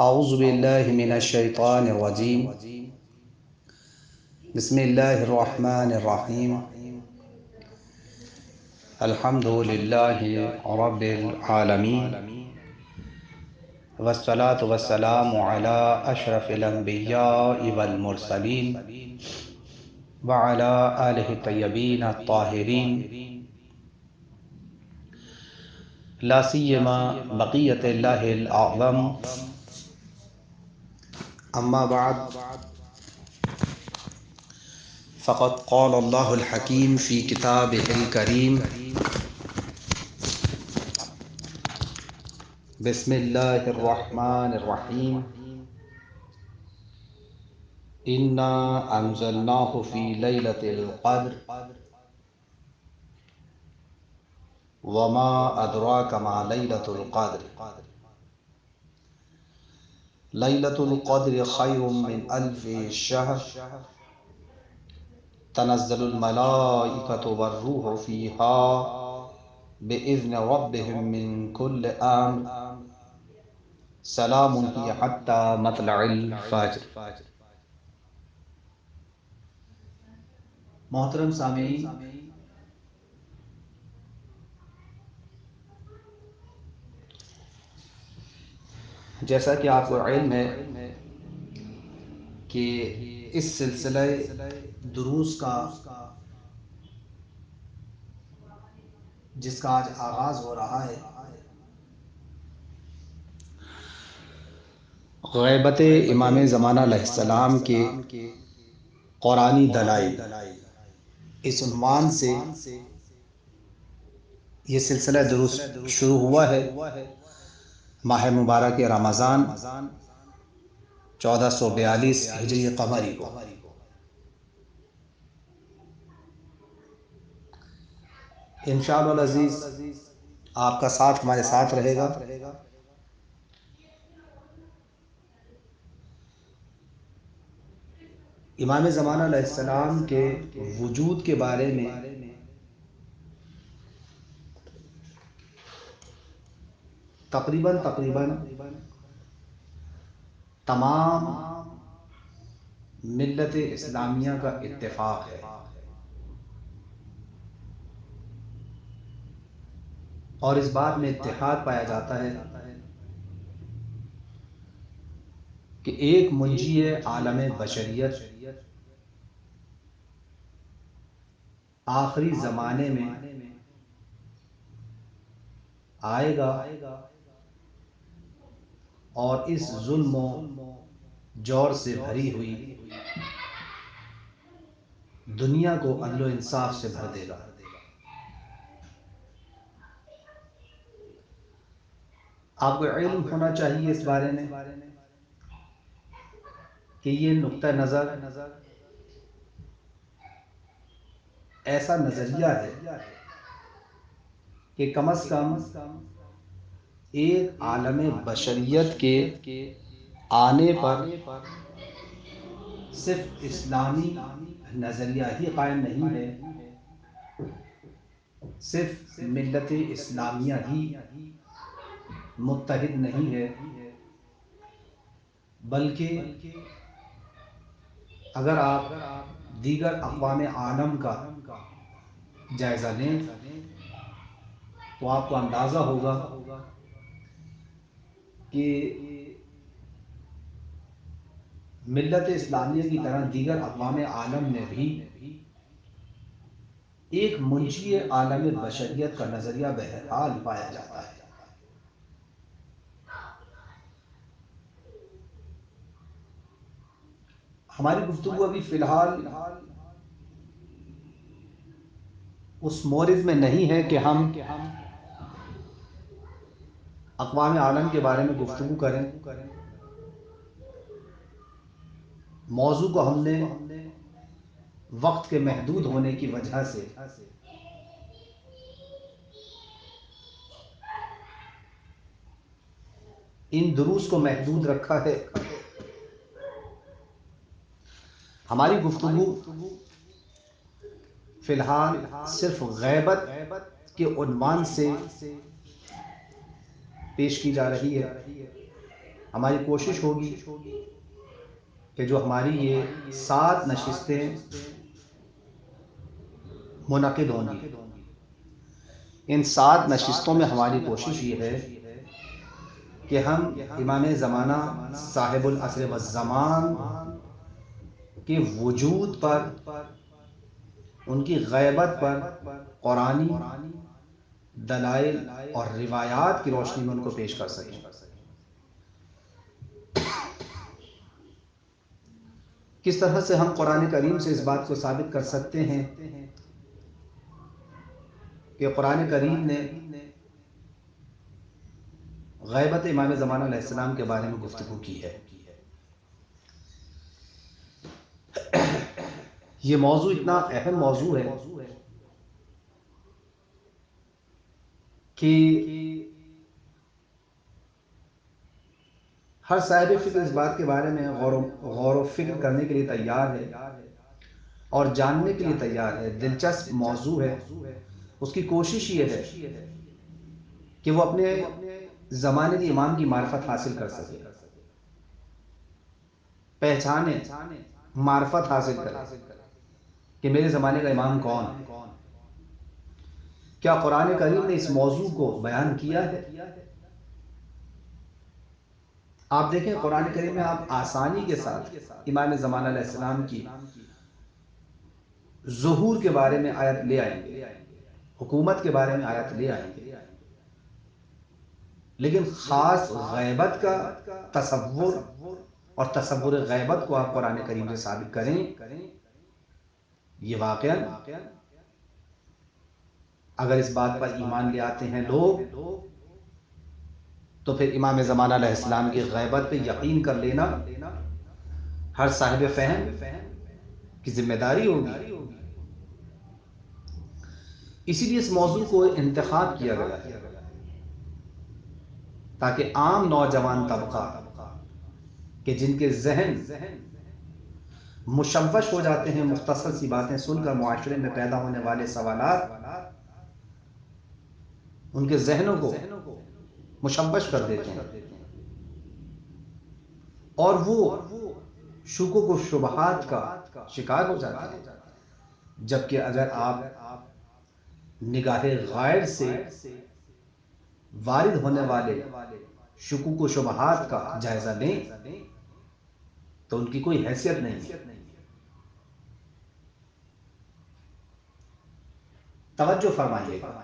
اعوذ باللہ من الشیطان الرجیم بسم اللہ الرحمن الرحیم الحمد للہ رب العالمین والصلاة والسلام علی اشرف الانبیاء والمرسلین وعلی آلہ الطیبین الطاہرین لا سیما بقیت اللہ الاعظم اما بعد فقد قال اللہ الحکیم فی کتابہ الکریم بسم اللہ الرحمن الرحیم انا انزلناہ فی لیلۃ القدر وما ادراک ما لیلۃ القدر لیلۃ القدر خیر من الف شہر تنزل الملائکۃ والروح فیہا بإذن ربهم من كل امر سلام ہی حتی مطلع الفجر۔ محترم سامعین، جیسا کہ آپ کو علم ہے کہ اس سلسلہ دروس کا جس کا آج آغاز ہو رہا ہے غیبت امام زمانہ علیہ السلام کے قرآنی دلائل، اس عنوان سے یہ سلسلہ دروس شروع ہوا ہے ماہ مبارک رمضان 1442 ہجری قمری کو۔ انشاءاللہ العزیز آپ کا ساتھ ہمارے ساتھ رہے گا۔ امام زمانہ علیہ السلام کے وجود کے بارے میں تقریباً تمام ملت اسلامیہ کا اتفاق ہے، اور اس بات میں اتحاد پایا جاتا ہے کہ ایک منجی عالم بشریت آخری زمانے میں آئے گا اور اس ظلم و جور سے بھری ہوئی دنیا کو عدل و انصاف سے بھر دے گا۔ آپ کو علم ہونا چاہیے اس بارے میں کہ یہ نقطہ نظر ایسا نظریہ ہے کہ کم از کم ایک عالم بشریت کے آنے پر صرف اسلامی نظریہ ہی قائم نہیں ہے، صرف ملت اسلامیہ ہی متحد نہیں ہے، بلکہ اگر آپ دیگر اقوام عالم کا جائزہ لیں تو آپ کو اندازہ ہوگا کہ ملت اسلامیہ کی طرح دیگر اقوام عالم میں بھی ایک منشی عالم بشریت کا نظریہ بہرحال پایا جاتا ہے۔ ہماری گفتگو ابھی فی الحال اس مورد میں نہیں ہے کہ ہم اقوام عالم کے بارے میں گفتگو کریں۔ موضوع کو ہم نے وقت کے محدود ہونے کی وجہ سے ان دروس کو محدود رکھا ہے۔ ہماری گفتگو فی الحال صرف غیبت کے عنوان سے پیش کی جا رہی ہے۔ ہماری کوشش ہوگی کہ جو ہماری یہ 7 نشستیں منعقد ہوں گی، ان 7 نشستوں میں ہماری کوشش یہ ہے کہ ہم امام زمانہ صاحب العصر والزمان کے وجود پر، ان کی غیبت پر قرآنی دلائل اور روایات کی روشنی میں ان کو پیش کر سکیں۔ کس طرح سے ہم قرآن کریم سے اس بات کو ثابت کر سکتے ہیں کہ قرآن کریم نے غیبت امام زمانہ علیہ السلام کے بارے میں گفتگو کی ہے؟ یہ موضوع اتنا اہم موضوع ہے کہ ہر صاحب فکر اس بات کے بارے میں غور و فکر کرنے کے لیے تیار ہے اور جاننے کے لیے تیار ہے، دلچسپ موضوع ہے۔ اس کی کوشش یہ ہے کہ وہ اپنے زمانے کے امام کی معرفت حاصل کر سکے، پہچانے، معرفت حاصل کرے کہ میرے زمانے کا امام کون ہے۔ کیا قرآن کریم نے اس موضوع کو بیان کیا ہے؟ آپ دیکھیں قرآن کریم میں آپ آسانی کے ساتھ امام زمانہ علیہ السلام کی ظہور کے بارے میں آیت لے آئیں گے، حکومت کے بارے میں آیت لے آئیں گے، لیکن خاص غیبت کا تصور اور تصور غیبت کو آپ قرآن کریم سے ثابت کریں، یہ واقعاً اگر اس بات پر ایمان لے آتے ہیں لوگ، تو پھر امام زمانہ علیہ السلام کی غیبت پہ یقین کر لینا ہر صاحب فہم کی ذمہ داری ہوگی۔ اسی لیے اس موضوع کو انتخاب کیا گیا ہے تاکہ عام نوجوان طبقہ کہ جن کے ذہن مشوش ہو جاتے ہیں مختصر سی باتیں سن کر، معاشرے میں پیدا ہونے والے سوالات ان کے ذہنوں کو مشوش کر دیتے ہیں اور وہ شکوک و شبہات کا شکار ہو جاتے ہیں۔ جبکہ اگر آپ نگاہ غائب سے وارد ہونے والے شکوک و شبہات کا جائزہ لیں تو ان کی کوئی حیثیت نہیں ہے۔ توجہ فرمائیے گا،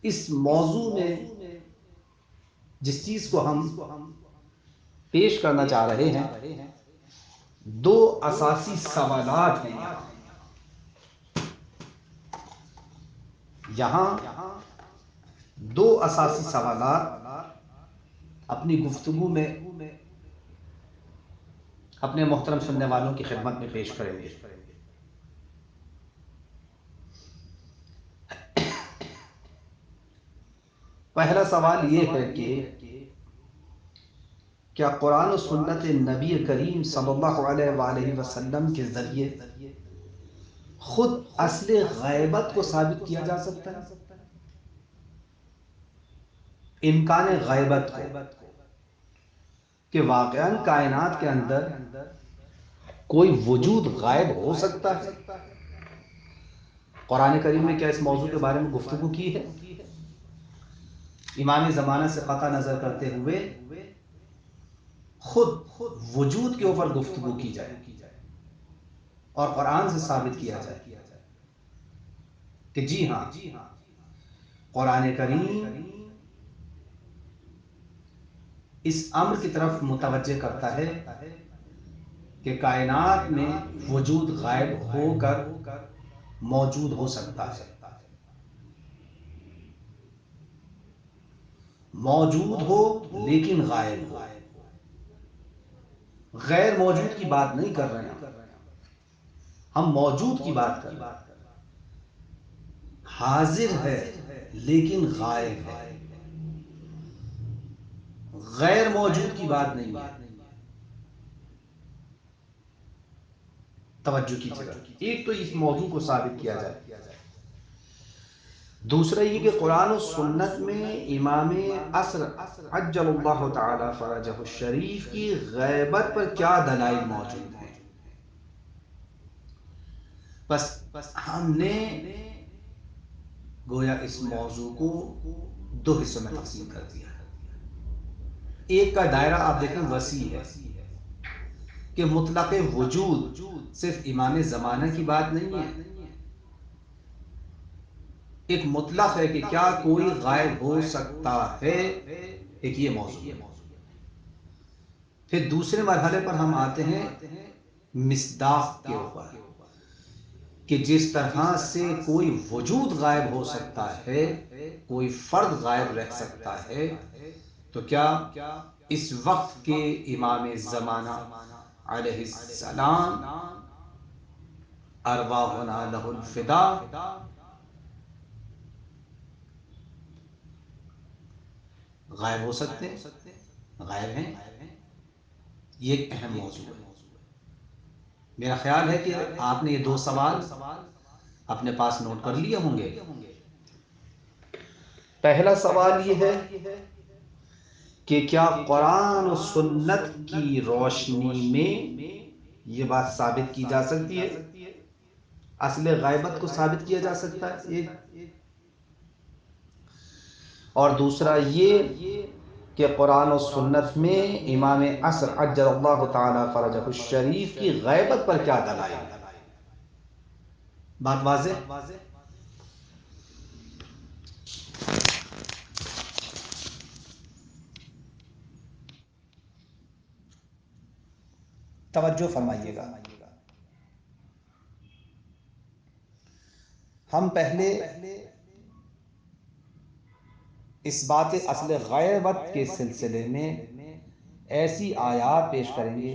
اس موضوع میں جس چیز کو ہم پیش کرنا چاہ رہے ہیں، 2 اساسی سوالات ہیں یہاں 2 اساسی سوالات اپنی گفتگو میں اپنے محترم سننے والوں کی خدمت میں پیش کریں گے۔ پہلا سوال یہ ہے کہ کیا قرآن و سنت نبی کریم صلی اللہ علیہ وآلہ وسلم کے ذریعے خود اصل غیبت کو ثابت کیا جا سکتا ہے؟ امکان غیبت کو، کہ واقعاً کائنات کے اندر کوئی وجود غائب ہو سکتا ہے؟ قرآن کریم نے کیا اس موضوع کے بارے میں گفتگو کی ہے؟ امام زمانہ سے قطع نظر کرتے ہوئے خود وجود کے اوپر گفتگو کی جائے اور قرآن سے ثابت کیا جائے کہ جی ہاں، قرآن کریم اس امر کی طرف متوجہ کرتا ہے کہ کائنات میں وجود غائب ہو کر موجود ہو سکتا ہے، موجود ہو لیکن غائب ہو۔ غیر موجود کی بات نہیں کر رہے ہیں ہم موجود کی بات کر رہے ہیں۔ حاضر ہے لیکن غائب ہے، غیر موجود کی بات نہیں ہے۔ توجہ کیجیے گا، ایک تو اس موضوع کو ثابت کیا جائے۔ دوسرا یہ کہ قرآن و سنت میں امام عصر عجل اللہ تعالی فرجہ الشریف کی غیبت پر کیا دلائل موجود ہیں. بس ہم نے گویا اس موضوع کو دو حصوں میں تقسیم کر دیا. ایک کا دائرہ آپ دیکھیں وسیع ہے کہ مطلق وجود صرف امام زمانہ کی بات نہیں ہے. ایک مطلق ہے کہ کیا کوئی غائب ہو سکتا ہے، ایک یہ موضوع ہے. پھر دوسرے مرحلے پر ہم آتے ہیں مصداق کے اوپر، کہ جس طرح سے کوئی وجود غائب ہو سکتا ہے، کوئی فرد غائب رہ سکتا ہے، تو کیا اس وقت کے امام زمانہ علیہ السلام ارواحنا لہ الفدا غائب ہو سکتے ہیں؟ غائب ہیں. یہ ایک اہم موضوع ہے. میرا خیال ہے کہ آپ نے یہ دو سوال اپنے پاس نوٹ کر لیے ہوں گے. پہلا سوال یہ ہے کہ کیا قرآن و سنت کی روشنی میں یہ بات ثابت کی جا سکتی ہے، اصل غیبت کو ثابت کیا جا سکتا ہے، ایک. اور دوسرا یہ کہ قرآن و سنت میں امام عصر عجل اللہ تعالی فرجہ الشریف کی غیبت پر کیا دلائل ہے. بات واضح؟ توجہ فرمائیے گا. ہم پہلے اس بات اصل غیبت کے سلسلے میں ایسی آیات پیش کریں گے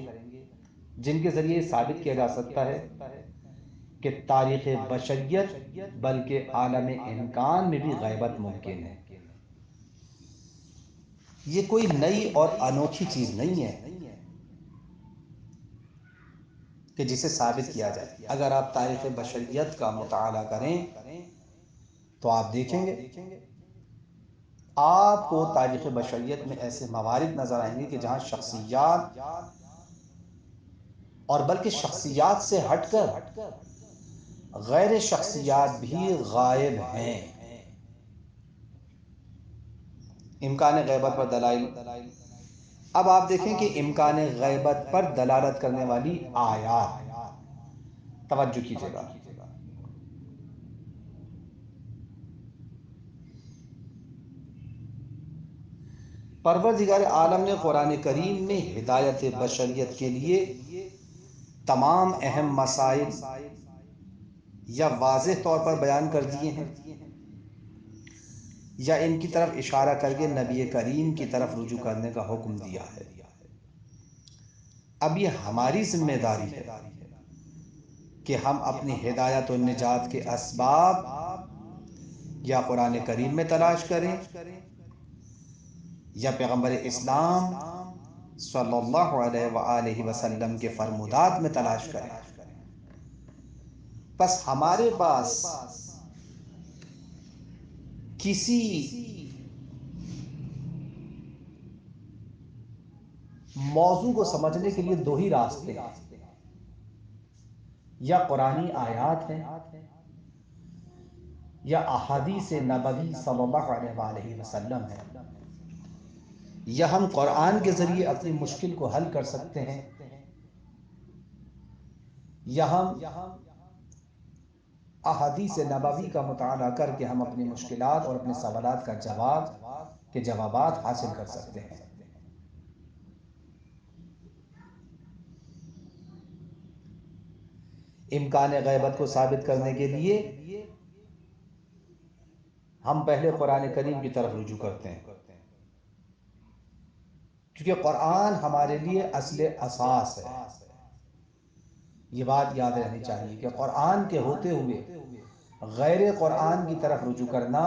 جن کے ذریعے ثابت کیا جا سکتا ہے کہ تاریخ بشریت بلکہ عالم امکان میں بھی غیبت ممکن ہے. یہ کوئی نئی اور انوکھی چیز نہیں ہے کہ جسے ثابت کیا جائے. اگر آپ تاریخ بشریت کا مطالعہ کریں تو آپ دیکھیں گے آپ کو تاریخ بشریت میں ایسے موارد نظر آئیں گے کہ جہاں شخصیات اور بلکہ شخصیات سے ہٹ کر غیر شخصیات بھی غائب ہیں. امکان غیبت پر دلائل. اب آپ دیکھیں کہ امکان غیبت پر دلالت کرنے والی آیات، توجہ کیجیے گا. پروردگار عالم نے قرآن کریم میں ہدایت بشریت کے لیے تمام اہم مسائل یا واضح طور پر بیان کر دیے ہیں یا ان کی طرف اشارہ کر کے نبی کریم کی طرف رجوع کرنے کا حکم دیا ہے. اب یہ ہماری ذمہ داری ہے کہ ہم اپنی ہدایت و نجات کے اسباب یا قرآن کریم میں تلاش کریں یا پیغمبر اسلام صلی اللہ علیہ وآلہ وسلم کے فرمودات میں تلاش کریں. بس ہمارے پاس کسی موضوع کو سمجھنے کے لیے دو ہی راستے ہیں، یا قرآنی آیات ہیں یا احادیث نبوی صلی اللہ علیہ وآلہ وسلم ہے. یا ہم قرآن کے ذریعے اپنی مشکل کو حل کر سکتے ہیں یا ہم احادیث نبوی کا مطالعہ کر کے ہم اپنی مشکلات اور اپنے سوالات کا جوابات حاصل کر سکتے ہیں. امکان غیبت کو ثابت کرنے کے لیے ہم پہلے قرآن کریم کی طرف رجوع کرتے ہیں، کیونکہ قرآن ہمارے لیے اصل اساس ہے. یہ بات یاد رہنی چاہیے کہ قرآن کے ہوتے ہوئے غیر قرآن کی طرف رجوع کرنا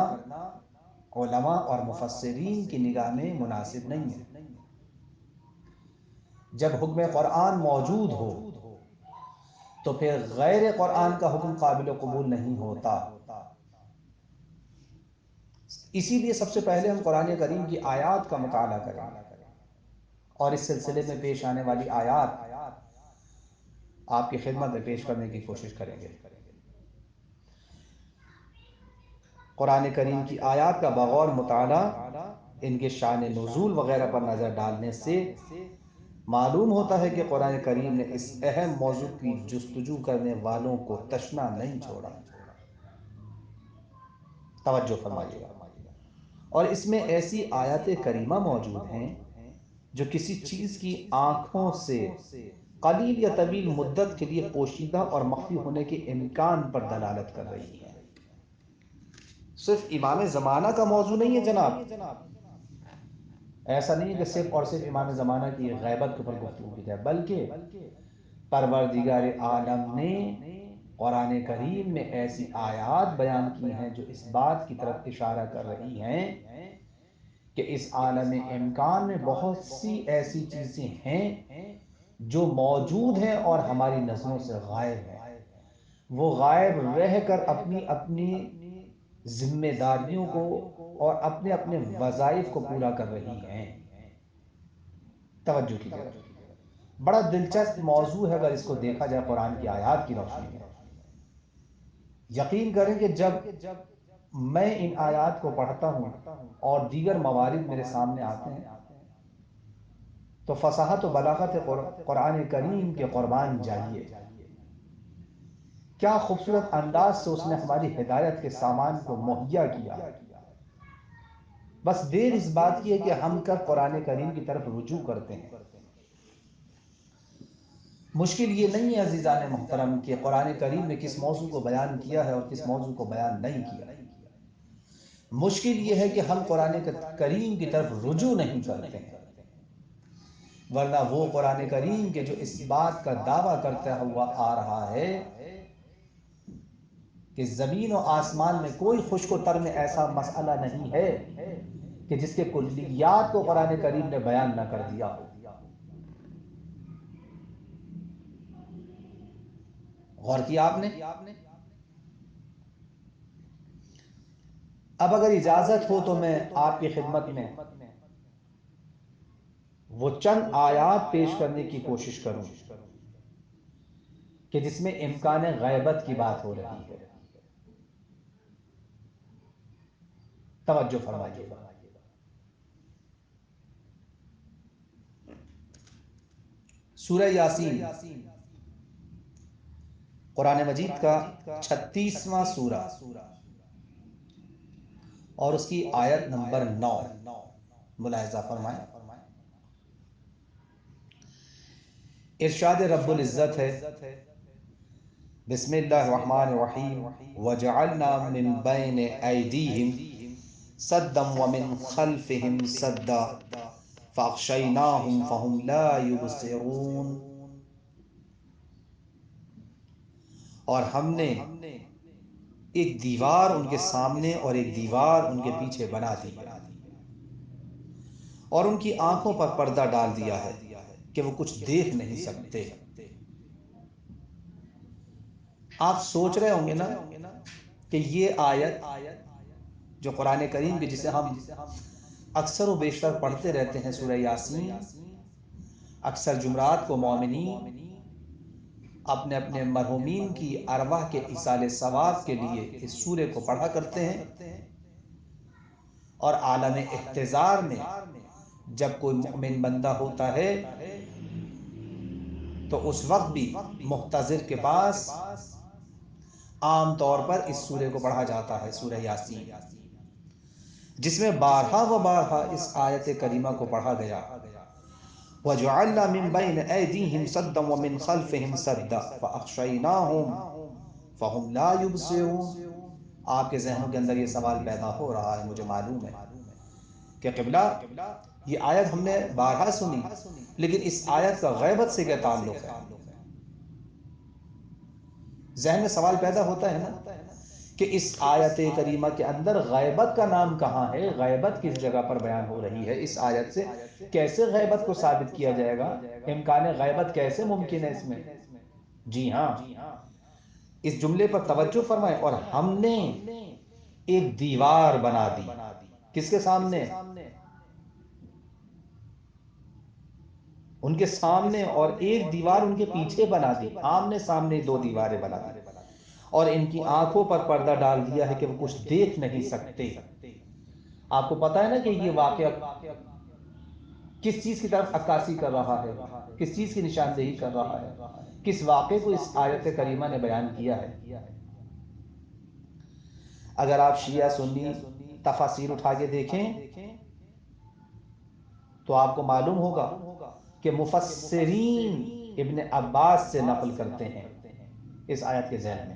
علماء اور مفسرین کی نگاہ میں مناسب نہیں ہے. جب حکم قرآن موجود ہو تو پھر غیر قرآن کا حکم قابل قبول نہیں ہوتا. اسی لیے سب سے پہلے ہم قرآن کریم کی آیات کا مطالعہ کریں گے، اور اس سلسلے میں پیش آنے والی آیات آپ کی خدمت میں پیش کرنے کی کوشش کریں گے۔ قرآن کریم کی آیات کا بغور مطالعہ، ان کے شان نزول وغیرہ پر نظر ڈالنے سے معلوم ہوتا ہے کہ قرآن کریم نے اس اہم موضوع کی جستجو کرنے والوں کو تشنا نہیں چھوڑا۔ توجہ فرمائیے گا۔ اور اس میں ایسی آیات کریمہ موجود ہیں جو کسی چیز کی آنکھوں سے قلیل یا طویل مدت کے لیے پوشیدہ اور مخفی ہونے کے امکان پر دلالت کر رہی ہیں۔ صرف امام زمانہ کا موضوع نہیں ہے جناب، ایسا نہیں ہے کہ صرف اور صرف امام زمانہ کی غیبت کے اوپر گفتگو کی جائے، بلکہ پروردگار عالم نے قرآن کریم میں ایسی آیات بیان کی ہیں جو اس بات کی طرف اشارہ کر رہی ہیں کہ اس عالم امکان میں بہت سی ایسی چیزیں ہیں جو موجود ہیں اور ہماری نظروں سے غائب ہیں، وہ غائب رہ کر اپنی اپنی ذمہ داریوں کو اور اپنے اپنے وظائف کو پورا کر رہی ہیں۔ توجہ کیجیے گا، بڑا دلچسپ موضوع ہے اگر اس کو دیکھا جائے قرآن کی آیات کی روشنی میں۔ یقین کریں کہ جب میں ان آیات کو پڑھتا ہوں اور دیگر موارد میرے سامنے آتے ہیں تو فصاحت و بلاغت قرآن کریم کے قربان جائیے، کیا خوبصورت انداز سے اس نے ہماری ہدایت کے سامان کو مہیا کیا۔ بس دیر اس بات کی ہے کہ ہم کب قرآن کریم کی طرف رجوع کرتے ہیں۔ مشکل یہ نہیں ہے عزیزان محترم کہ قرآن کریم نے کس موضوع کو بیان کیا ہے اور کس موضوع کو بیان نہیں کیا۔ مشکل یہ ہے کہ ہم قرآن کریم کی طرف رجوع نہیں کرتے ہیں، ورنہ وہ قرآن کریم کے جو اس بات کا دعویٰ کرتا ہوا آ رہا ہے کہ زمین و آسمان میں کوئی خشک و تر میں ایسا مسئلہ نہیں ہے کہ جس کے کلیات کو قرآن کریم نے بیان نہ کر دیا ہو۔ غور کیا آپ نے؟ اب اگر اجازت ہو تو میں آپ کی خدمت میں وہ چند آیات پیش کرنے کی کوشش کروں کہ جس میں امکان غیبت کی بات ہو رہی ہے۔ توجہ فرمائیے گا۔ سورہ یاسین قرآن مجید کا 36واں سورہ اور اس کی آیت نمبر 9 ملاحظہ فرمائیں۔ ارشاد رب العزت ہے، بسم اللہ الرحمن الرحیم، وَجَعَلْنَا مِن بَيْنِ أَيْدِيهِمْ سَدًّا وَمِنْ خَلْفِهِمْ سَدًّا فَأَغْشَيْنَاهُمْ فَهُمْ لَا يُبْصِرُونَ۔ اور ہم نے ایک دیوار ان کے سامنے اور ایک دیوار ان کے پیچھے بنا دی ہے، اور ان کی آنکھوں پر پردہ ڈال دیا ہے کہ وہ کچھ دیکھ نہیں سکتے۔ آپ سوچ رہے ہوں گے نا کہ یہ آیت جو قرآن کریم کی جسے ہم اکثر و بیشتر پڑھتے رہتے ہیں، سورہ یاسین، اکثر جمعرات کو مومنین اپنے اپنے مرحومین کی ارواح کے ایصال ثواب کے لیے اس سورے کو پڑھا کرتے ہیں، اور عالم احتضار میں جب کوئی مؤمن بندہ ہوتا ہے تو اس وقت بھی محتضر کے پاس عام طور پر اس سورے کو پڑھا جاتا ہے، سورہ یاسین، جس میں بارہا و بارہا اس آیت کریمہ کو پڑھا گیا، وَجَعَلْنَا مِن بَيْنِ أَيْدِيهِمْ سَدًّا وَمِنْ خَلْفِهِمْ سَدًّا فَأَغْشَيْنَاهُمْ فَهُمْ لَا يُبْصِرُونَ۔ آپ کے ذہنوں کے اندر یہ سوال پیدا ہو رہا ہے، مجھے معلوم ہے کہ قبلہ یہ آیت ہم نے بارہا سنی، لیکن اس آیت کا غیبت سے کیا تعلق ہے؟ ذہن میں سوال پیدا ہوتا ہے نا کہ اس آیت کریمہ کے اندر غیبت کا نام کہاں ہے، غیبت کس جگہ پر بیان ہو رہی ہے، اس آیت سے کیسے غیبت کو ثابت کیا جائے گا، امکان غیبت کیسے ممکن ہے اس میں؟ جی ہاں، اس جملے پر توجہ فرمائیں، اور ہم نے ایک دیوار بنا دی۔ کس کے سامنے؟ ان کے سامنے، اور ایک دیوار ان کے پیچھے بنا دی، آمنے سامنے دو دیواریں بنا دی، اور ان کی آنکھوں پر پردہ ڈال دیا ہے کہ وہ کچھ دیکھ نہیں سکتے۔ آپ کو پتا ہے نا کہ یہ واقعہ کس چیز کی طرف عکاسی کر رہا ہے، کس چیز کی نشاندہی کر رہا ہے، کس واقعے کو اس آیت کریمہ نے بیان کیا ہے؟ اگر آپ شیعہ سنی تفاسیر اٹھا کے دیکھیں تو آپ کو معلوم ہوگا کہ مفسرین ابن عباس سے نقل کرتے ہیں اس آیت کے ذیل میں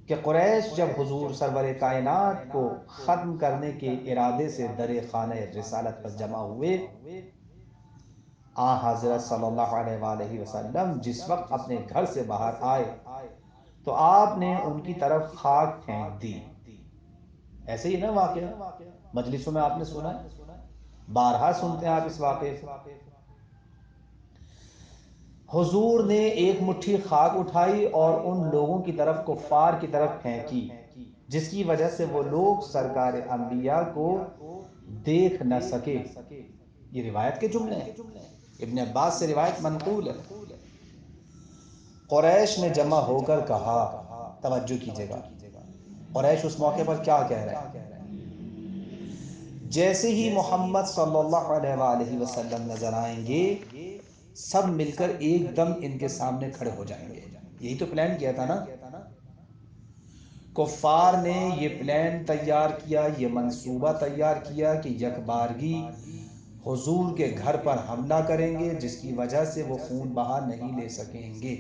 کہ قریش جب حضور سرور کائنات کو ختم کرنے کے ارادے سے در خانہ رسالت پر جمع ہوئے، حضرت صلی اللہ علیہ وآلہ وسلم جس وقت اپنے گھر سے باہر آئے تو آپ نے ان کی طرف خاک پھینک دی۔ ایسے ہی نا واقعہ مجلسوں میں آپ نے سنا ہے، بارہا سنتے ہیں آپ اس واقعے کو۔ حضور نے ایک مٹھی خاک اٹھائی اور ان لوگوں کی طرف، کفار کی طرف پھینکی، جس کی وجہ سے وہ لوگ سرکار انبیاء کو دیکھ نہ سکے۔ یہ روایت کے جملے ہیں، ابن عباس سے روایت منقول ہے۔ قریش نے جمع ہو کر کہا، توجہ کیجئے گا، قریش اس موقع پر کیا کہہ رہے ہیں؟ جیسے ہی محمد صلی اللہ علیہ وآلہ وسلم نظر آئیں گے، سب مل کر ایک دم ان کے سامنے کھڑے ہو جائیں گے۔ یہی تو پلان کیا تھا نا؟ کفار نے یہ پلان تیار کیا، یہ منصوبہ تیار کیا کہ یکبارگی حضور کے گھر پر حملہ کریں گے، جس کی وجہ سے وہ خون بہا نہیں لے سکیں گے،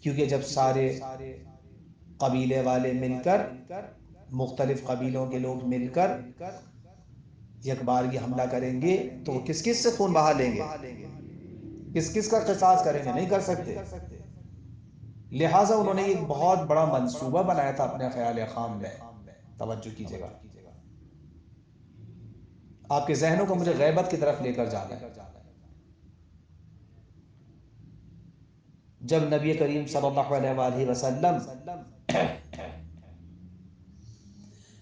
کیونکہ جب سارے قبیلے والے مل کر، مختلف قبیلوں کے لوگ مل کر یکبارگی حملہ کریں گے تو وہ کس کس سے خون بہا لیں گے؟ کس کس کا قصاص کریں گے؟ نہیں کر سکتے۔ لہٰذا انہوں نے ایک بہت بڑا منصوبہ بنایا تھا اپنے خیال خام میں۔ توجہ کیجئے گا، آپ کے ذہنوں کو مجھے غیبت کی طرف لے کر جانا ہے۔ جب نبی کریم صلی اللہ علیہ وآلہ وسلم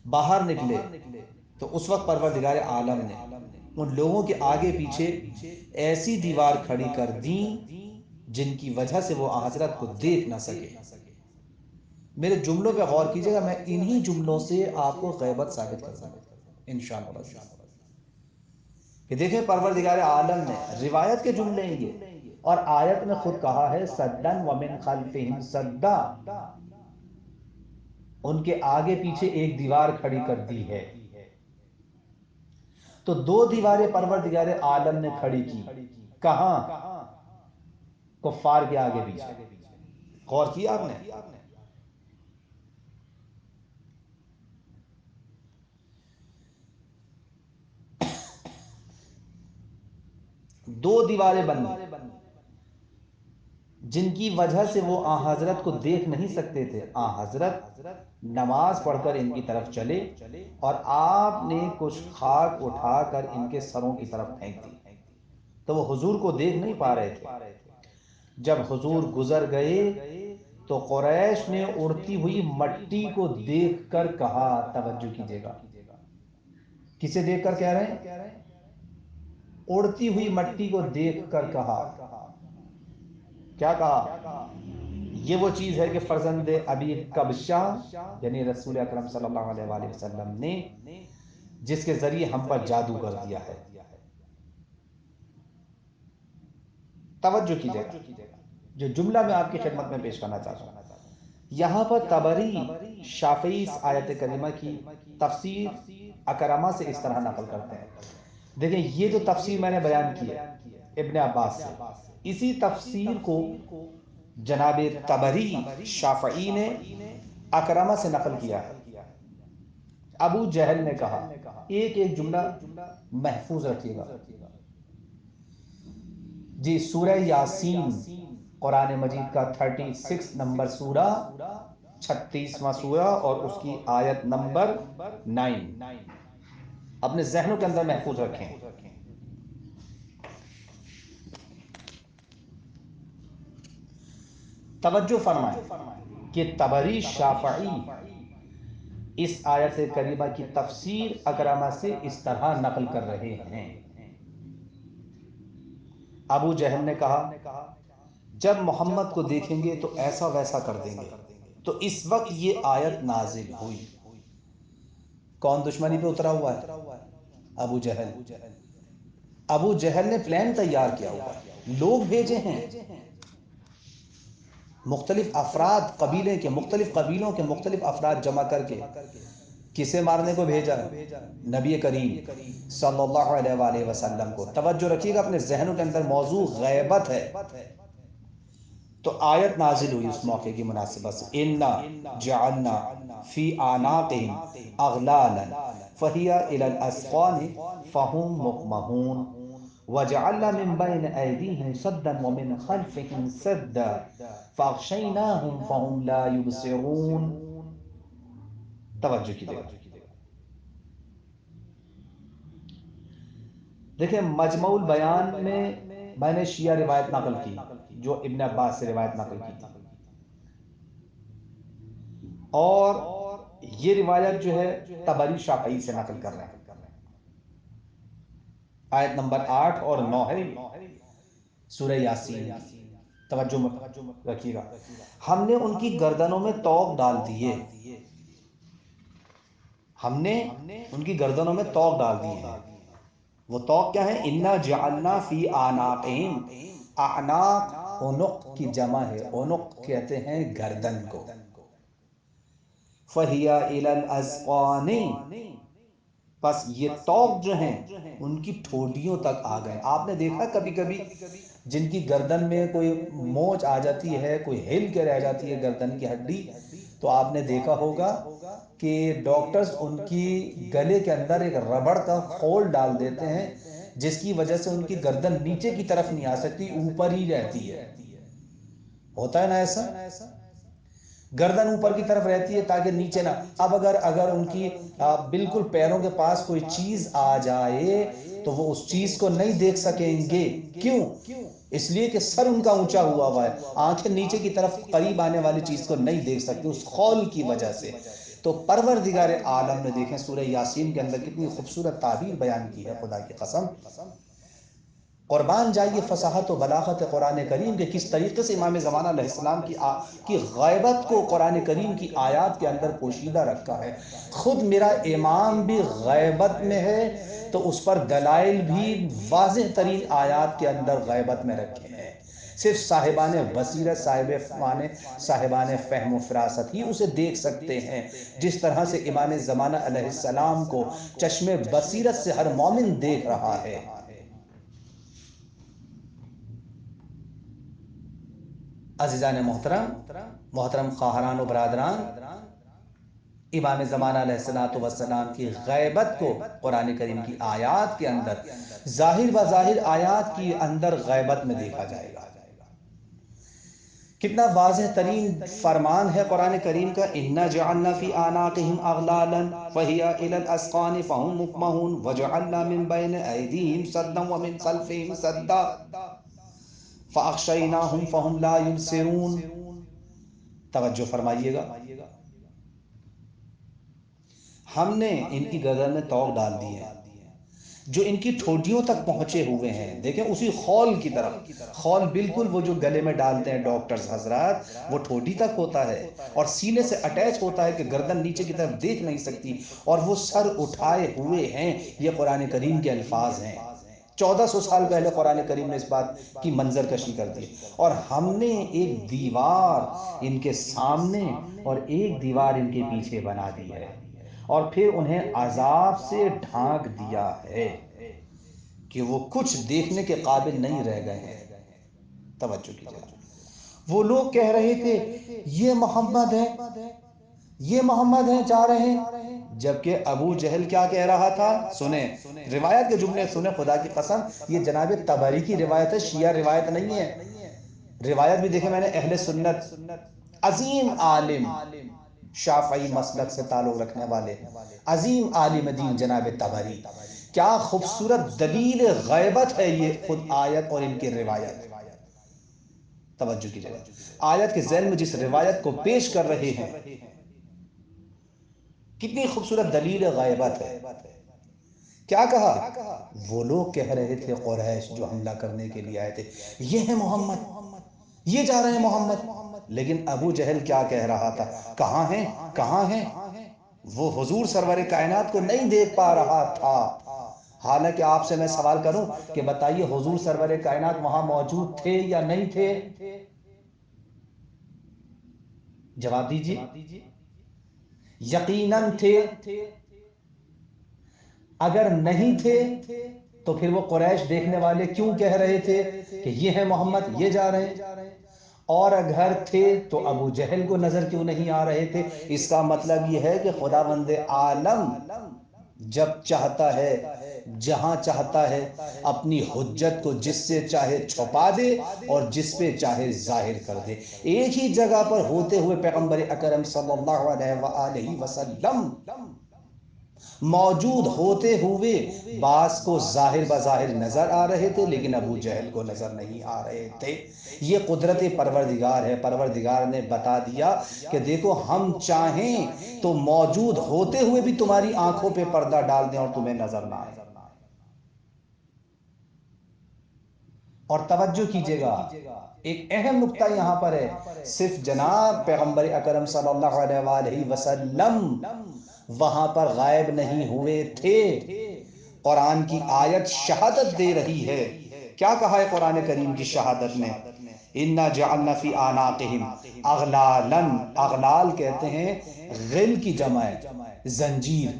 باہر نکلے تو اس وقت پروردگار عالم نے ان لوگوں کے آگے پیچھے ایسی دیوار کھڑی کر دیں جن کی وجہ سے وہ حضرت کو دیکھ نہ سکے۔ میرے جملوں پہ غور کیجئے گا، میں انہی جملوں سے آپ کو غیبت ثابت کر دوں گا انشاءاللہ۔ کہ دیکھیں پروردگار عالم نے، روایت کے جملے ہیں یہ، اور آیت میں خود کہا ہے سدن ومن خلفہم سدا، ان کے آگے پیچھے ایک دیوار کھڑی کر دی ہے۔ تو دو دیواریں پروردگار عالم نے کھڑی کی، کہاں؟ کفار کے آگے پیچھے۔ غور کیا آپ نے؟ دو دیواریں بنی جن کی وجہ سے وہ حضرت کو دیکھ نہیں سکتے تھے۔ حضرت نماز پڑھ کر ان کی طرف چلے اور آپ نے کچھ خاک اٹھا کر ان کے سروں کی طرف پھینک دی، تو وہ حضور کو دیکھ نہیں پا رہے تھے۔ جب حضور گزر گئے تو قریش نے اڑتی ہوئی مٹی کو دیکھ کر کہا، توجہ کیجئے گا، کسے دیکھ کر کہہ رہے ہیں؟ اڑتی ہوئی مٹی کو دیکھ کر کہا، کیا کہا؟ یہ وہ چیز ہے کہ فرزند ابی کبشہ یعنی رسول اکرم صلی اللہ علیہ وآلہ وسلم نے جس کے ذریعے ہم پر جادو کر دیا ہے۔ توجہ کیجئے گا، جو جملہ میں آپ کی خدمت میں پیش کرنا چاہتا ہوں، یہاں پر طبری شافعی اس آیت کریمہ کی تفسیر اکرمہ سے اس طرح نقل کرتے ہیں۔ دیکھیں یہ جو تفسیر میں نے بیان کی ہے ابن عباس سے، اسی تفسیر کو جناب طبری شافعی نے اکرمہ سے نقل کیا ہے۔ ابو جہل نے کہا، ایک ایک جملہ محفوظ رکھیے گا جی، سورہ یاسین قرآن مجید کا 36 نمبر سورہ، 36واں سورہ اور اس کی آیت نمبر 9 اپنے ذہنوں کے اندر محفوظ رکھیں۔ توجہ فرمائیں کہ طبری شافعی اس آیت کریمہ کی تفسیر اکرمہ سے اس طرح نقل کر رہے ہیں۔ ابو جہل نے کہا جب محمد کو دیکھیں گے تو ایسا ویسا کر دیں گے، تو اس وقت یہ آیت نازل ہوئی۔ کون دشمنی پہ اترا ہوا ہے؟ ابو جہل۔ ابو جہل نے پلان تیار کیا ہوا ہے، لوگ بھیجے ہیں، مختلف افراد قبیلے کے، مختلف قبیلوں کے مختلف افراد جمع کر کے کسے مارنے کو بھیجا؟ نبی کریم صلی اللہ علیہ وآلہ وسلم کو۔ توجہ رکھیے گا، اپنے ذہنوں کے اندر موضوع غیبت ہے۔ تو آیت نازل ہوئی اس موقع کی مناسبت سے، اِنَّا جَعَلْنَا فِي أَعْنَاقِهِمْ أَغْلَالًا فَهِيَ إِلَى الْأَذْقَانِ فَهُمْ مُقْمَحُونَ وَجَعَلْنَا مِنْ بَيْنِ أَيْدِيهِمْ سَدًّا وَمِنْ خَلْفِهِمْ سَدًّا فَأَغْشَيْنَاهُمْ فَهُمْ لَا يُبْصِرُونَ۔ توجہ کیجئے گا، دیکھیں مجموع البیان میں نے شیعہ روایت نقل کی جو ابن عباس سے روایت نقل کی تھی، اور یہ روایت جو ہے طبری شافعی سے نقل کر رہے ہیں۔ آیت نمبر 8 اور 9 ہے سورہ یاسین کی، توجہ رکھیے گا۔ ہم نے ان کی گردنوں میں طوق ڈال دیے، ہم نے ان کی گردنوں میں طوق ڈال دیے ہیں۔ وہ طوق کیا ہے؟ اِنَّا جَعَلْنَا فِي أَعْنَاقِهِمْ، اعناق عنق کی جمع ہے، عنق کہتے ہیں گردن کو۔ فَهِيَ إِلَى الْأَذْقَانِ، پس یہ طوق جو ہیں ان کی ٹھوڈیوں تک آ گئے۔ آپ نے دیکھا کبھی کبھی جن کی گردن میں کوئی موچ آ جاتی ہے، کوئی ہل کے رہ جاتی ہے گردن کی ہڈی، تو آپ نے دیکھا ہوگا کہ ڈاکٹرز ان کی گلے کے اندر ایک ربڑ کا ہول ڈال دیتے ہیں، جس کی وجہ سے ان کی گردن نیچے کی طرف نہیں آ سکتی، اوپر ہی رہتی ہے۔ ہوتا ہے نا ایسا؟ گردن اوپر کی طرف رہتی ہے تاکہ نیچے نہ۔ اب اگر ان کی بالکل پیروں کے پاس کوئی چیز آ جائے تو وہ اس چیز کو نہیں دیکھ سکیں گے۔ کیوں؟ اس لیے کہ سر ان کا اونچا ہوا ہے، آنکھیں نیچے کی طرف قریب آنے والی چیز کو نہیں دیکھ سکتی اس خول کی وجہ سے۔ تو پروردگار عالم نے دیکھیں سورہ یاسین کے اندر کتنی خوبصورت تعبیر بیان کی ہے، خدا کی قسم قربان جائیے فصاحت و بلاغت قرآن کریم کے، کس طریقے سے امام زمانہ علیہ السلام کی غیبت کو قرآن کریم کی آیات کے اندر پوشیدہ رکھا ہے۔ خود میرا امام بھی غیبت میں ہے تو اس پر دلائل بھی واضح ترین آیات کے اندر غیبت میں رکھے ہیں۔ صرف صاحبان بصیرت، صاحبان فہم و فراست ہی اسے دیکھ سکتے ہیں، جس طرح سے امام زمانہ علیہ السلام کو چشم بصیرت سے ہر مومن دیکھ رہا ہے۔ عزیزان محترم خواہران و برادران، امام زمانہ علیہ السلام کی غیبت کو قرآن کریم کی آیات کے اندر، ظاہر بظاہر آیات کی اندر غیبت میں دیکھا جائے گا۔ کتنا واضح ترین فرمان ہے قرآن کریم کا، اِنَّا جَعَلْنَا فِي أَعْنَاقِهِمْ أَغْلَالًا فَهِيَ إِلَى الْأَذْقَانِ فَهُمْ مُقْمَحُونَ وَجَعَلْنَا مِنْ بَيْنِ أَيْدِيهِمْ سَدًّا وَمِنْ خَلْفِهِمْ سَدًّا فَأَغْشَيْنَاهُمْ فَهُمْ لَا يُبْصِرُونَ۔ توجہ فرمائیے گا، ہم نے ان کی گردن میں طوق ڈال دی ہے جو ان کی ٹھوڈیوں تک پہنچے ہوئے ہیں۔ دیکھیں اسی خول کی طرف، خول بالکل وہ جو گلے میں ڈالتے ہیں ڈاکٹرز حضرات، وہ ٹھوڈی تک ہوتا ہے اور سینے سے اٹیچ ہوتا ہے کہ گردن نیچے کی طرف دیکھ نہیں سکتی، اور وہ سر اٹھائے ہوئے ہیں۔ یہ قرآن کریم کے الفاظ ہیں۔ 1400 سال پہلے قرآن کریم نے اس بات کی منظر کشی کر دی، اور ہم نے ایک دیوار ان کے سامنے اور ایک دیوار ان کے پیچھے بنا دی ہے، اور پھر انہیں عذاب سے ڈھانک دیا ہے کہ وہ کچھ دیکھنے کے قابل نہیں رہ گئے ہیں۔ توجہ کیجئے، وہ لوگ کہہ رہے تھے یہ محمد ہے، یہ محمد ہیں جا رہے ہیں، جبکہ ابو جہل کیا کہہ رہا تھا؟ سنیں روایت کے جملے سنیں، خدا کی قسم یہ جناب طبری کی روایت ہے، شیعہ روایت نہیں ہے۔ روایت بھی دیکھیں میں نے، اہل سنت عظیم عالم شافعی مسلک سے تعلق رکھنے والے عظیم عالم دین جناب طبری، کیا خوبصورت دلیل غیبت ہے یہ خود آیت اور ان کی روایت۔ توجہ کیجئے گا، آیت کے ذیل میں جس روایت کو پیش کر رہے ہیں کتنی خوبصورت دلیل غیبت ہے. کیا کہا؟ وہ لوگ کہہ رہے تھے قریش جو حملہ کرنے کے لیے آئے تھے، یہ ہے محمد، یہ جا رہے ہیں محمد. لیکن ابو جہل کیا کہہ رہا تھا؟ کہاں ہیں، کہاں ہیں؟ وہ حضور سرور کائنات کو نہیں دیکھ پا رہا تھا. حالانکہ آپ سے میں سوال کروں کہ بتائیے حضور سرور کائنات وہاں موجود تھے یا نہیں تھے؟ جواب دیجیے. یقیناً تھے. اگر نہیں تھے تو پھر وہ قریش دیکھنے والے کیوں کہہ رہے تھے کہ یہ ہے محمد، یہ جا رہے ہیں؟ اور اگر تھے تو ابو جہل کو نظر کیوں نہیں آ رہے تھے؟ اس کا مطلب یہ ہے کہ خداوند عالم جب چاہتا ہے، جہاں چاہتا ہے، اپنی حجت کو جس سے چاہے چھپا دے اور جس پہ چاہے ظاہر کر دے. ایک ہی جگہ پر ہوتے ہوئے پیغمبر اکرم صلی اللہ علیہ وآلہ وسلم موجود ہوتے ہوئے بعض کو ظاہر بظاہر نظر آ رہے تھے لیکن ابو جہل کو نظر نہیں آ رہے تھے. یہ قدرت پروردگار ہے. پروردگار نے بتا دیا کہ دیکھو ہم چاہیں تو موجود ہوتے ہوئے بھی تمہاری آنکھوں پہ پردہ ڈال دیں اور تمہیں نظر نہ آئے. اور توجہ کیجئے گا، ایک اہم نکتہ یہاں پر ہے، صرف جناب پیغمبر اکرم صلی اللہ علیہ وآلہ وسلم وہاں پر غائب نہیں ہوئے تھے. قرآن کی آیت شہادت دے رہی ہے. کیا کہا ہے قرآن کریم کی شہادت میں؟ اِنَّا جَعَلْنَا فِي أَعْنَاقِهِمْ أَغْلَالًا. اغلال کہتے ہیں غل کی جمع ہے، زنجیر.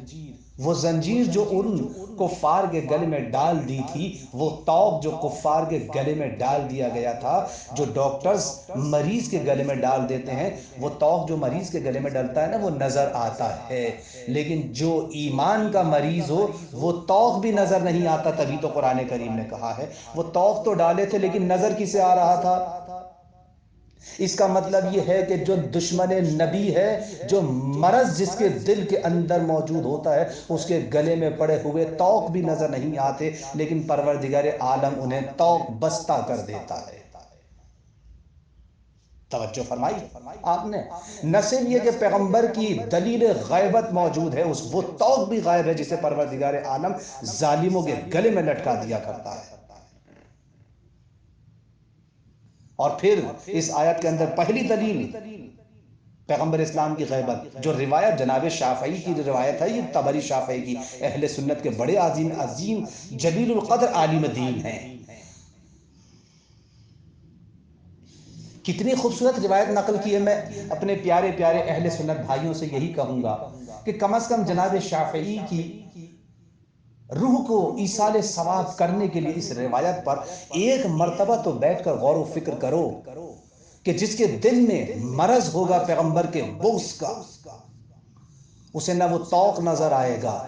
وہ زنجیر جو ان کفار کے گلے میں ڈال دی تھی، وہ توق جو کفار کے گلے میں ڈال دیا گیا تھا، جو ڈاکٹرز مریض کے گلے میں ڈال دیتے ہیں، وہ توق جو مریض کے گلے میں ڈلتا ہے نا وہ نظر آتا ہے. لیکن جو ایمان کا مریض ہو وہ توق بھی نظر نہیں آتا. تبھی تو قرآن کریم نے کہا ہے وہ توق تو ڈالے تھے لیکن نظر کسے آ رہا تھا؟ اس کا مطلب یہ ہے کہ جو دشمن نبی ہے، جو مرض جس کے دل کے اندر موجود ہوتا ہے، اس کے گلے میں پڑے ہوئے توق بھی نظر نہیں آتے لیکن پروردگار عالم انہیں توق بستہ کر دیتا ہے. توجہ فرمائی آپ نے؟ نہ صرف یہ کہ پیغمبر کی دلیل غیبت موجود ہے، وہ توق بھی غائب ہے جسے پروردگار عالم ظالموں کے گلے میں لٹکا دیا کرتا ہے. اور پھر اس آیت کے اندر پہلی دلیل پیغمبر اسلام کی غیبت، جو روایت جناب شافعی کی روایت ہے، یہ طبری شافعی کی، اہل سنت کے بڑے عظیم جلیل القدر عالم دین ہیں. کتنی خوبصورت روایت نقل کی ہے. میں اپنے پیارے پیارے اہل سنت بھائیوں سے یہی کہوں گا کہ کم از کم جناب شافعی کی روح کو ایصال ثواب کرنے کے لیے اس روایت پر ایک مرتبہ تو بیٹھ کر غور و فکر کرو کہ جس کے دل میں مرض ہوگا پیغمبر کے بغض کا، اسے نہ وہ توق نظر آئے گا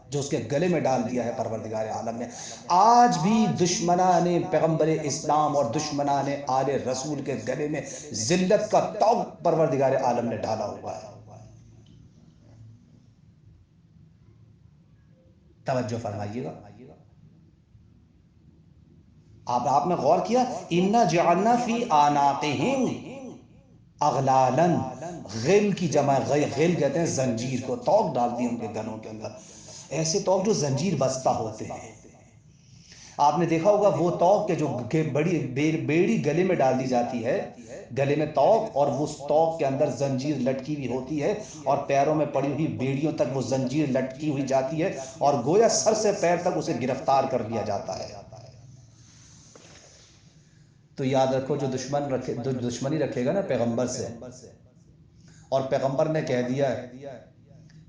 جو اس کے گلے میں ڈال دیا ہے پروردگار عالم نے. آج بھی دشمنان پیغمبر اسلام اور دشمنان آل رسول کے گلے میں ذلت کا توق پروردگار عالم نے ڈالا ہوا ہے. توجہ فرمائیے گا. آپ نے غور کیا؟ اِنَّا جَعَلْنَا فِي أَعْنَاقِهِمْ اغلالن. غل کی جمع، غل کہتے ہیں زنجیر کو، توق ڈال دی ان کے گلوں کے اندر، ایسے توق جو زنجیر بستہ ہوتے ہیں. آپ نے دیکھا ہوگا وہ توق کے جو بڑی بیڑی گلے میں ڈال دی جاتی ہے، گلے میں توق، اور وہ توق کے اندر زنجیر لٹکی ہوئی ہوتی ہے اور پیروں میں پڑی ہوئی بیڑیوں تک وہ زنجیر لٹکی ہوئی جاتی ہے اور گویا سر سے پیر تک اسے گرفتار کر لیا جاتا ہے. تو یاد رکھو جو دشمنی رکھے گا نا پیغمبر سے، اور پیغمبر نے کہہ دیا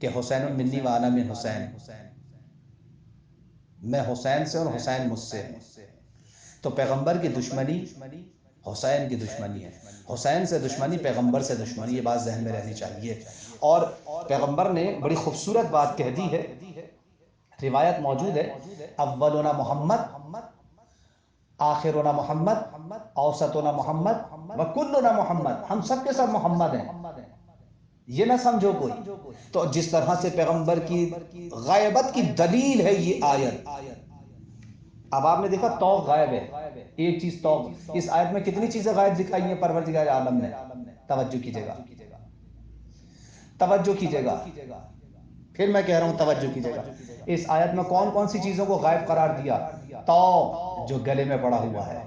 کہ حسین منی وانا من حسین، میں حسین سے اور حسین مجھ سے ہے، تو پیغمبر کی دشمنی حسین کی دشمنی ہے، حسین سے دشمنی پیغمبر سے دشمنی. یہ بات ذہن میں رہنی چاہیے. اور پیغمبر نے بڑی خوبصورت بات کہہ دی ہے، روایت موجود ہے، اولنا محمد، آخرنا محمد، اوسطنا محمد وکلنا محمد. ہم سب کے سب محمد ہیں، یہ نہ سمجھو کوئی. تو جس طرح سے پیغمبر کی غیبت کی دلیل ہے یہ آیت. اب آپ نے دیکھا توق غائب ہے، ایک چیز توق. اس آیت میں کتنی چیزیں غائب دکھائی ہیں پروردگار عالم نے؟ توجہ کیجئے گا، توجہ کیجئے گا. پھر میں کہہ رہا ہوں توجہ کیجیے گا، اس آیت میں کون کون سی چیزوں کو غائب قرار دیا؟ طوق جو گلے میں پڑا ہوا ہے،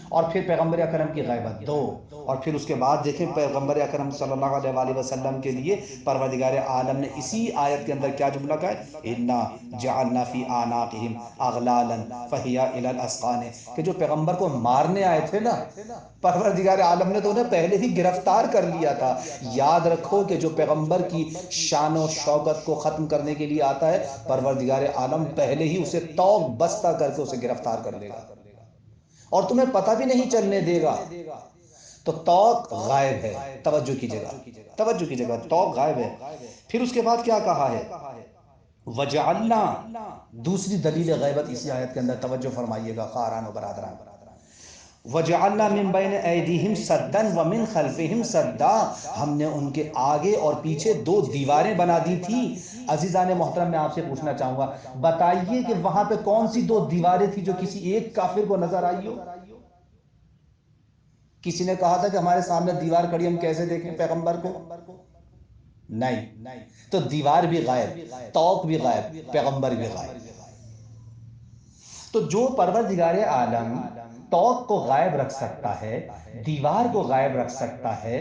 اور پھر پیغمبر اکرم کی غیبت دو، اور پھر اس کے بعد دیکھیں پیغمبر اکرم صلی اللہ علیہ وآلہ وسلم کے لیے پروردگار عالم نے اسی آیت کے اندر کیا جملہ کہا ہے؟ اِنَّا جَعَلْنَا فِي أَعْنَاقِهِمْ أَغْلَالًا فَهِيَ إِلَى الْأَذْقَانِ، کہ جو پیغمبر کو مارنے آئے تھے نا، پروردگار عالم نے تو انہیں پہلے ہی گرفتار کر لیا تھا۔ یاد رکھو کہ جو پیغمبر کی شان و شوکت کو ختم کرنے کے لیے آتا ہے، پروردگار عالم پہلے ہی اسے توق بستہ کر کے اسے گرفتار کر لے گا، اور تمہیں پتہ بھی نہیں چلنے دے گا۔ تو توق غائب ہے، توجہ کیجیے گا، توجہ کیجیے گا، توق غائب ہے۔ پھر اس کے بعد کیا کہا ہے؟ وَجَعَلْنَا، دوسری دلیل غیبت اسی آیت کے اندر، توجہ فرمائیے گا خواہران و برادران۔ وَجَعَلْنَا مِن بَيْنِ أَيْدِيهِمْ سَدًّا وَمِنْ خَلْفِهِمْ سَدًّا، ہم نے ان کے آگے اور پیچھے دو دیواریں بنا دی تھی۔ عزیزان محترم، میں آپ سے پوچھنا چاہوں گا، بتائیے کہ وہاں پہ کون سی دو دیواریں تھی جو کسی ایک کافر کو نظر آئی ہو؟ کسی نے کہا تھا کہ ہمارے سامنے دیوار کھڑی، ہم کیسے دیکھیں پیغمبر کو؟ نہیں، تو دیوار بھی غائب، توق بھی غائب، پیغمبر بھی غائب۔ تو جو پروردگار عالم توق کو غائب رکھ سکتا ہے، دیوار کو غائب رکھ سکتا ہے،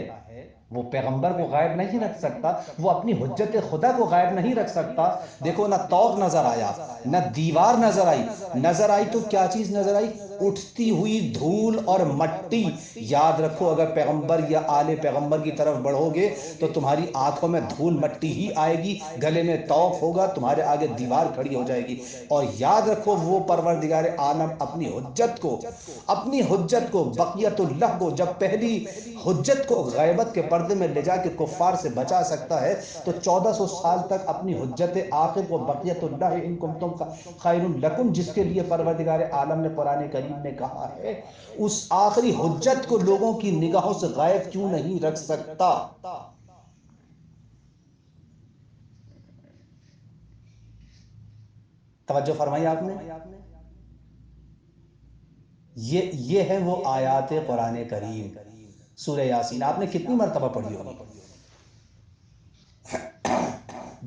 وہ پیغمبر کو غائب نہیں رکھ سکتا، وہ اپنی حجت خدا کو غائب نہیں رکھ سکتا۔ دیکھو، نہ توق نظر آیا، نہ دیوار نظر آئی، نظر آئی تو کیا چیز نظر آئی؟ اٹھتی ہوئی دھول اور مٹی۔ یاد رکھو، اگر پیغمبر یا آل پیغمبر کی طرف بڑھو گے تو تمہاری آنکھوں میں دھول مٹی ہی آئے گی، گلے میں توق ہوگا، تمہارے آگے دیوار کھڑی ہو جائے گی۔ اور یاد رکھو، وہ پروردگار عالم اپنی حجت کو بقیت اللہ کو، جب پہلی حجت کو غیبت کے پردے میں لے جا کے کفار سے بچا سکتا ہے، تو 1400 سال تک اپنی حجت آخر کو بقیت اللہ ان کنتم خیر لکم، جس کے لیے پروردگار عالم نے قرآن کریم میں کہا ہے، اس آخری حجت کو لوگوں کی نگاہوں سے غائب کیوں نہیں رکھ سکتا؟ توجہ فرمائی آپ نے؟ یہ ہے وہ آیات قرآن کریم، سورہ یاسین آپ نے کتنی مرتبہ پڑھی ہوگی؟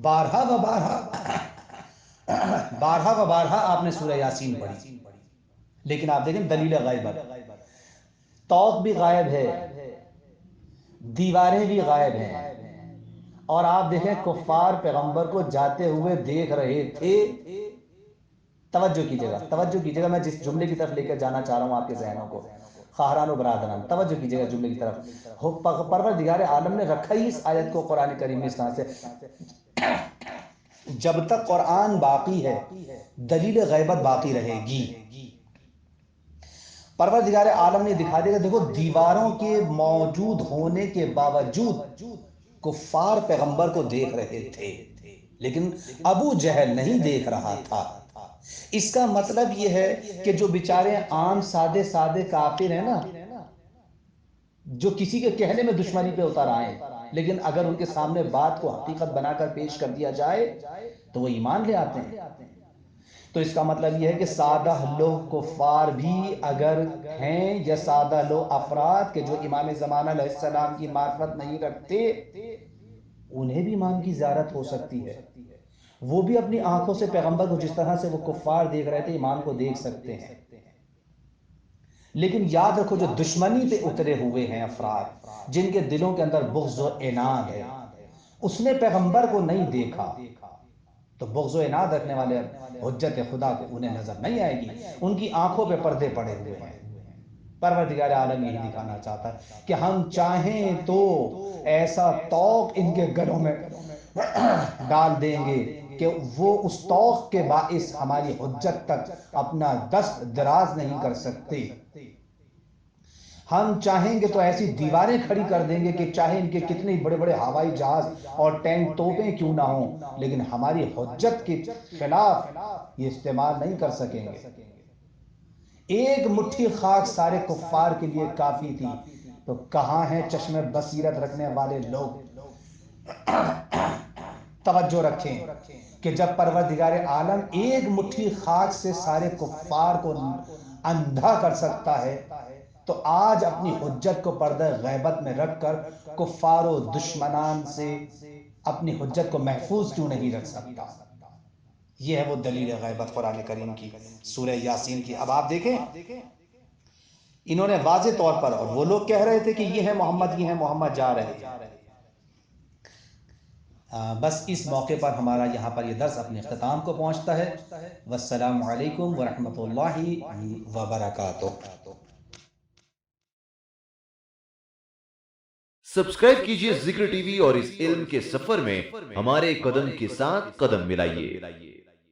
بارہا و بارہا آپ نے سورہ یاسین پڑھی۔ لیکن آپ دیکھیں دلیل غیبت، توق بھی غائب ہے، دیواریں بھی غائب ہیں، اور آپ دیکھیں کفار پیغمبر کو جاتے ہوئے دیکھ رہے تھے۔ توجہ کیجیے گا، توجہ کیجیے گا، میں جس جملے کی طرف لے کر جانا چاہ رہا ہوں آپ کے ذہنوں کو، خواہران و برادران، توجہ کیجیے گا جملے کی طرف۔ پروردگار عالم نے رکھا ہی اس آیت کو قرآن کریم میں اس طرح سے، جب تک قرآن باقی ہے دلیل غیبت باقی رہے گی۔ پروردگار عالم نے دکھا دے گا، دیکھو دیواروں کے موجود ہونے کے باوجود کفار پیغمبر کو دیکھ رہے تھے، لیکن ابو جہل نہیں دیکھ رہا تھا۔ اس کا مطلب یہ ہے کہ جو بیچارے عام سادے کافر ہیں نا، جو کسی کے کہنے میں دشمنی پہ اتر آئے، لیکن اگر ان کے سامنے بات کو حقیقت بنا کر پیش کر دیا جائے تو وہ ایمان لے آتے ہیں۔ تو اس کا مطلب یہ ہے کہ سادہ لوگ کفار بھی اگر ہیں، یا سادہ لوگ افراد کے جو امام زمان علیہ السلام کی معرفت نہیں رکھتے، انہیں بھی امام کی زیارت ہو سکتی ہے، وہ بھی اپنی آنکھوں سے پیغمبر کو جس طرح سے وہ کفار دیکھ رہے تھے امام کو دیکھ سکتے ہیں۔ لیکن یاد رکھو، جو دشمنی پہ اترے ہوئے ہیں افراد، جن کے دلوں کے اندر بغض و عناد ہے، اس نے پیغمبر کو نہیں دیکھا، تو بغض و عناد رکھنے والے حجت خدا کو انہیں نظر نہیں آئے گی، ان کی آنکھوں پہ پردے پڑے ہوئے ہیں۔ پروردگار عالم یہی دکھانا چاہتا ہے کہ ہم چاہیں تو ایسا توق ان کے گلوں میں ڈال دیں گے کہ وہ اس توق کے باعث ہماری حجت تک اپنا دست دراز نہیں کر سکتے۔ ہم چاہیں گے تو ایسی دیواریں کھڑی کر دیں گے کہ چاہے ان کے کتنے بڑے بڑے ہوائی جہاز اور ٹینک توپیں کیوں نہ ہوں، لیکن ہماری حجت کے خلاف یہ استعمال نہیں کر سکیں گے۔ ایک مٹھی خاک سارے کفار کے لیے کافی تھی، تو کہاں ہیں چشم بصیرت رکھنے والے لوگ؟ توجہ رکھیں کہ جب پروردگار عالم ایک مٹھی خاک سے سارے کفار کو اندھا کر سکتا ہے، تو آج اپنی حجت کو پردہ غیبت میں رکھ کر کفار و دشمنان سے اپنی حجت کو محفوظ کیوں نہیں رکھ سکتا؟ یہ ہے وہ دلیل غیبت قرآن کریم کی، سورہ یاسین کی۔ اب آپ دیکھیں انہوں نے واضح طور پر، اور وہ لوگ کہہ رہے تھے کہ یہ ہے محمد، یہ ہے محمد، جا رہے ہیں۔ بس اس موقع پر ہمارا یہاں پر یہ درس اپنے اختتام کو پہنچتا ہے۔ والسلام علیکم ورحمۃ اللہ وبرکاتہ۔ سبسکرائب کیجئے ذکر ٹی وی اور اس علم کے سفر میں ہمارے قدم کے ساتھ قدم ملائیے۔